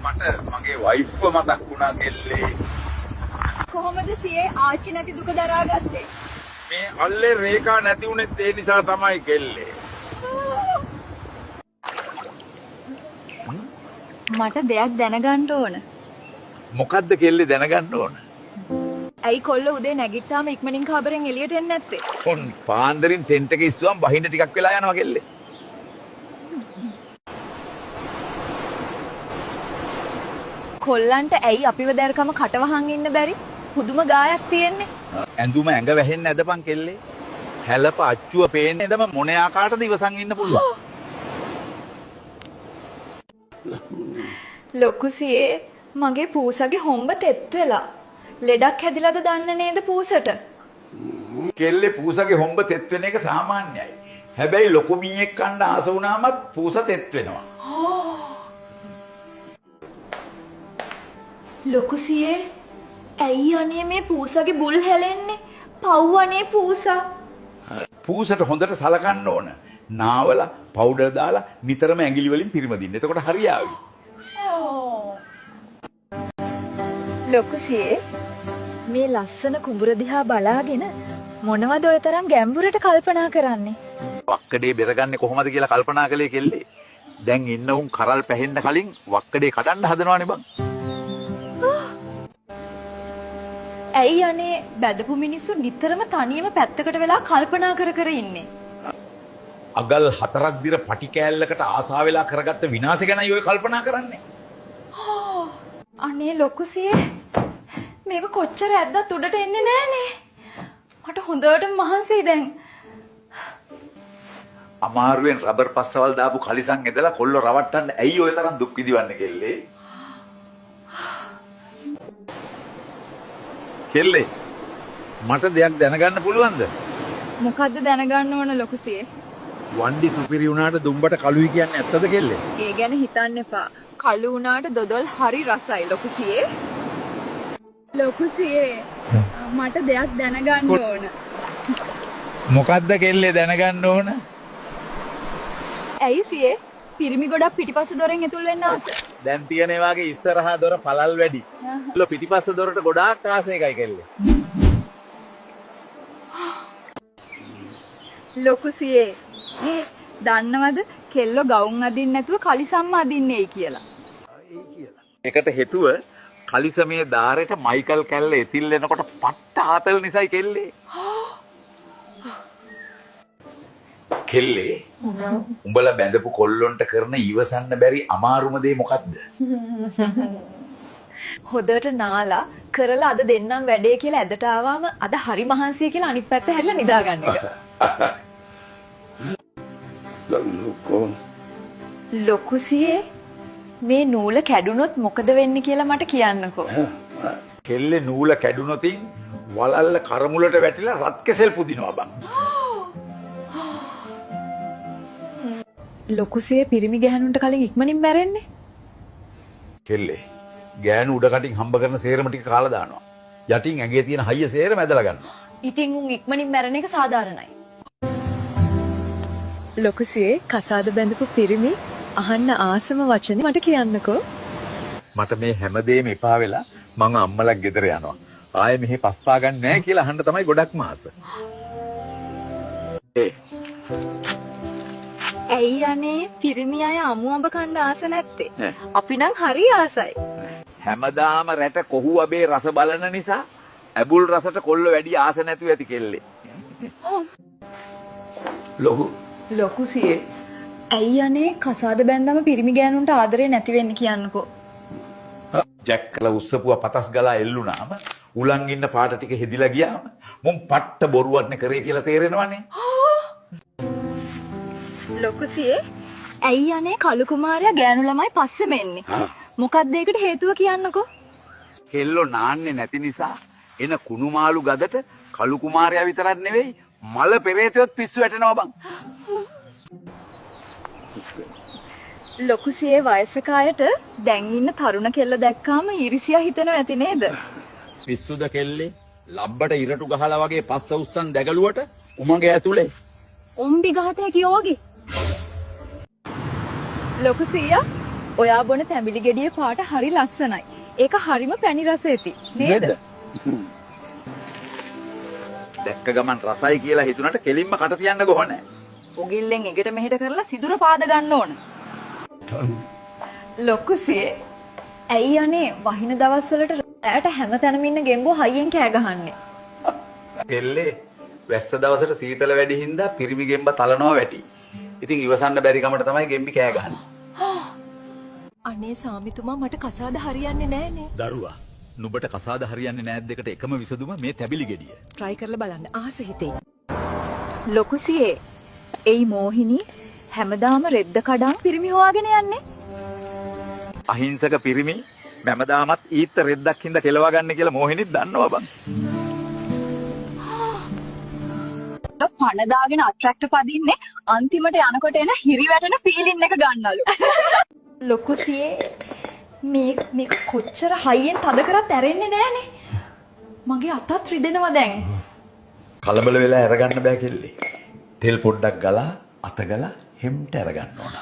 මට මගේ වයිෆ්ව මතක් වුණා කෙල්ලේ. කොහොමද සියේ ආච්චි නැති දුක දරාගත්තේ? මේ අල්ලේ රේඛා නැති උනේත් ඒ නිසා තමයි කෙල්ලේ. මට දෙයක් දැනගන්න ඕන. මොකද්ද කෙල්ලේ දැනගන්න ඕන? ඇයි කොල්ල උදේ නැගිට්ටාම ඉක්මනින් කාමරෙන් එළියට එන්නේ නැත්තේ? ඔන් පාන්දරින් ටෙන්ට් එක ඉස්සුවම් බහින්න ටිකක් වෙලා යනවා කෙල්ලේ. කොල්ලන්ට ඇයි අපිව දැරකම කටවහන් ඉන්න බැරි? පුදුම ගායක් තියෙන්නේ. ඇඳුම ඇඟ වැහෙන්නේ නැදපන් කෙල්ලේ. හැලප අච්චුව පේන්නේ නැදම මොන ආකාරයටද ඉවසන් ඉන්න පුළුවන්. ලොකු සියේ මගේ පූසගේ හොම්බ තෙත් වෙලා. ලෙඩක් හැදිලාද දන්නේ නේද පූසට? කෙල්ලේ පූසගේ හොම්බ තෙත් වෙන එක සාමාන්‍යයි. හැබැයි ලොකු මීයක් කන්න ආස වුණාමත් පූස තෙත් වෙනවා. ලොකු සියේ ඇයි අනේ මේ පූසගේ බුල් හැලෙන්නේ? පව් අනේ පූසා. පූසට හොඳට සලකන්න ඕන. නාවලා පවුඩර් දාලා නිතරම ඇඟිලි වලින් පිරිමදින්න. එතකොට හරියාවි. ලොකු සියේ මේ ලස්සන කුඹුර දිහා බලාගෙන මොනවද ඔය තරම් ගැඹුරට කල්පනා කරන්නේ? වක්කඩේ බෙරගන්නේ කොහොමද කියලා කල්පනා කළේ කෙල්ලේ. දැන් ඉන්න උන් කරල් පැහෙන්න කලින් වක්කඩේ කඩන්න හදනවානේ බං. ඇයි අනේ බැදපු මිනිස්සු නිතරම තනියම පැත්තකට වෙලා කල්පනා කර කර ඉන්නේ? අගල් 4ක් දිර පටි කෑල්ලකට ආසා වෙලා කරගත්ත විනාශය ගැනයි ඔය කල්පනා කරන්නේ. අනේ ලොකු සියේ මේක කොච්චර ඇද්දත් උඩට එන්නේ නෑනේ. මට හොඳට මහන්සියි දැන්. අමාරුවෙන් රබර් පස්සවල් දාපු කලිසම් ඇදලා කොල්ල රවට්ටන්න ඇයි ඔය තරම් දුක් විඳිවන්නේ කෙල්ලේ? කෙල්ලේ මට දෙයක් දැනගන්න පුළුවන්ද? මොකද්ද දැනගන්න ඕන ලොකු සියේ? වන්ඩි සුපිරි වුණාට දුම්බට කළුයි කියන්නේ ඇත්තද කෙල්ලේ? ඒ ගැන හිතන්න එපා. කළු වුණාට දොදොල් හරි රසයි ලොකු සියේ. ලොකු සියේ මට දෙයක් දැනගන්න ඕන. මොකද්ද කෙල්ලේ දැනගන්න ඕන? ඇයි සියේ පිරිමි ගොඩක් පිටිපස්ස දොරෙන් ඇතුල් වෙන්න ආස? දැන් තියෙන ඒ වාගේ ඉස්සරහා දොර පළල් වැඩි. ඒල පිටිපස්ස දොරට ගොඩාක් ආස එකයි කෙල්ලේ. ලොකු සියේ දන්නවද කෙල්ලෝ ගවුම් අදින්න නැතුව කලිසම්ම අදින්නේයි කියලා. ඒකට හේතුව කලිසමේ දාරේට මයිකල් කැල්ල එතිල් එනකොට පට්ට ආතල් නිසායි කෙල්ලේ. කෙල්ලේ උඹලා බැඳපු කොල්ලොන්ට කරන ඉවසන්න බැරි අමාරුම දේ මොකද්ද? හොදට නාලා කරලා අද දෙන්නම් වැඩේ කියලා ඇදට ආවම අද හරි මහන්සිය කියලා අනිත් පැත්ත හැරිලා නිදා ගන්න එක. ලොකු සියේ මේ නූල කැඩුනොත් මොකද වෙන්නේ කියලා මට කියන්නකෝ. කෙල්ලේ නූල කැඩුනොතින් වලල්ල කරමුලට වැටිලා රත් කෙසෙල් පුදිනවා බං. ලොකු සියේ පිරිමි ගැහණුන්ට කලින් ඉක්මනින් මැරෙන්නේ. කෙල්ලේ ගෑනු උඩ කටින් හම්බ කරන සේරම ටික කාලා දානවා. යටින් ඇඟේ තියෙන හයිය සේරම ඇදලා ගන්නවා. ඉතින් උන් ඉක්මනින් මැරෙන එක සාධාරණයි. ලොකු සියේ කසාද බැඳපු පිරිමි අහන්න ආසම වචනේ මට කියන්නකෝ. මට මේ හැමදේම එපා වෙලා මං අම්මලා ගෙදර යනවා. ආයේ මෙහෙ පස්පා ගන්න නැහැ කියලා අහන්න තමයි ගොඩක්ම ආස. ඇයි අනේ පිරිමි අය අමු අඹ කන්න ආස නැත්තේ? අපි නම් හරි ආසයි. හැමදාම රැට කොහු අබේ රස බලන නිසා ඇබුල් රසට කොල්ල වැඩි ආස නැතුව ඇති කෙල්ලේ. ලොකු සියේ ඇයි අනේ කසාද බැන්දම පිරිමි ගෑනුන්ට ආදරේ නැති වෙන්නේ කියන්නකෝ. ජැක් කළ උස්සපුවා පතස් ගලා එල්ලුනාම උලන් ඉන්න පාට ටික හෙදිලා ගියාම මුන් පට්ට බොරුවක් නේ කරේ කියලා තේරෙනවනේ. ලොකු සියේ ඇයි අනේ කළු කුමාරයා ගෑනු ළමයි පස්සෙම එන්නේ? මොකක්ද ඒකට හේතුව කියන්නකෝ. කෙල්ලෝ නාන්නේ නැති නිසා එන කුණුමාළු ගදට කළු කුමාරයා විතරක් නෙවෙයි මල පෙරේතයොත් පිස්සු වැටෙනවා බං. ලොකු සියේ වයසක අයට දැන් ඉන්න තරුණ කෙල්ල දැක්කාම ඊර්ෂියා හිතෙනවා ඇති නේද? පිස්සුද කෙල්ලේ? ලබ්බට ඉරටු ගහලා වගේ පස්ස උස්සන් දැගලුවට උමගේ ඇතුලේ. උම්බි ගහතේ කියෝගි. ලොකු සීයා ඔයා බොන තැඹිලි ගෙඩියේ පාට හරි ලස්සනයි. ඒක හරිම පැණි රස ඇති. නේද? දැක්ක ගමන් රසයි කියලා හිතුණට කෙලින්ම කට තියන්න ගොහ නැහැ. උගිල්ලෙන් එගට මෙහෙට කරලා සිදුර පාද ගන්න ඕන. ලොකුසියේ ඇයි අනේ වහින දවස්වලට රැට හැමතැනම ඉන්න ගෙම්බෝ හයියෙන් කෑ ගහන්නේ? කෙල්ලේ වැස්ස දවසට සීතල වැඩි හින්දා පිරිමි ගෙම්බ තලනවා වැටි. ඉතින් ඉවසන්න බැරි කමට තමයි ගෙම්බි කෑ ගහන්නේ. අනේ සාමිතුමා මට කසාද හරියන්නේ නෑනේ. දරුවා නුඹට කසාද හරියන්නේ නැද්ද එකට එකම විසඳුම මේ තැබිලි ගෙඩිය. try කරලා බලන්න ආස හිතේ. ලොකුසියේ එයි මෝහිනී හැමදාම රෙද්ද කඩන් පිරිමි හොයාගෙන යන්නේ. අහිංසක පිරිමි මැමදාමත් ඊත්ත රෙද්දක් හින්දා කෙලවා ගන්න කියලා මොහිනිත් දන්නවා බං. පණ දාගෙන අට්‍රැක්ටර් පදින්නේ අන්තිමට යනකොට එන හිරි වැටෙන ෆීලින් එක ගන්නලු. ලොකුසියේ මේක කොච්චර හයියෙන් තද කරත් ඇරෙන්නේ නෑනේ. මගේ අතත් රිදෙනවා දැන්. කලබල වෙලා අරගන්න බෑ කෙල්ලේ. තෙල් පොඩ්ඩක් ගලා අත ගලා හෙම්ට අරගන්න ඕන.